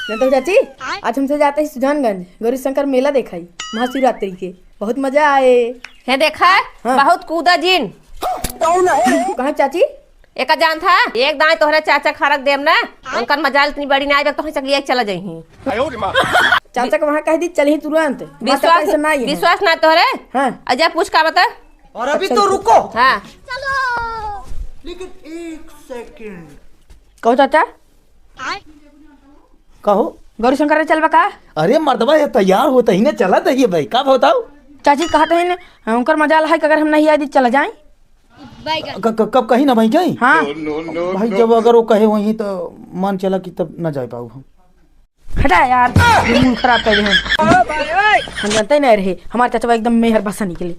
तो चाची आज हमसे जाते हैं सुजानगंज गौरी शंकर मेला देखाई महाशिवरात्रि के बहुत मजा आए है देखा हाँ। बहुत कूदा जिन कहाँ चाची एक जान था एक दाएं तोहरे चाचा खरक देम ना उनकर मजाल इतनी बड़ी ना आए तो चल लिए चला जाही चाचा को वहाँ कह दी चल ही तुरंत विश्वास ना तोहरे हाँ। अजय पूछ का बता और अभी तो रुको। हाँ लेकिन एक सेकंड कहो चाचा कहो। गौरी शंकर चल बका अरे मर्दबा ये तैयार होता ही ना चला था ये भाई कब बताओ। चाची कहते हैं उनकर मजाल है कि अगर हम नहीं आए चला जाए कब कहीं ना भाई कहीं। हाँ भाई जब अगर वो कहे वहीं तो मन चला कि तब ना जा पाऊ हम। हटा यार मूड खराब कर दे हम जानते ही नहीं रहे हमारे चाचा एकदम मेहर बसा निकले।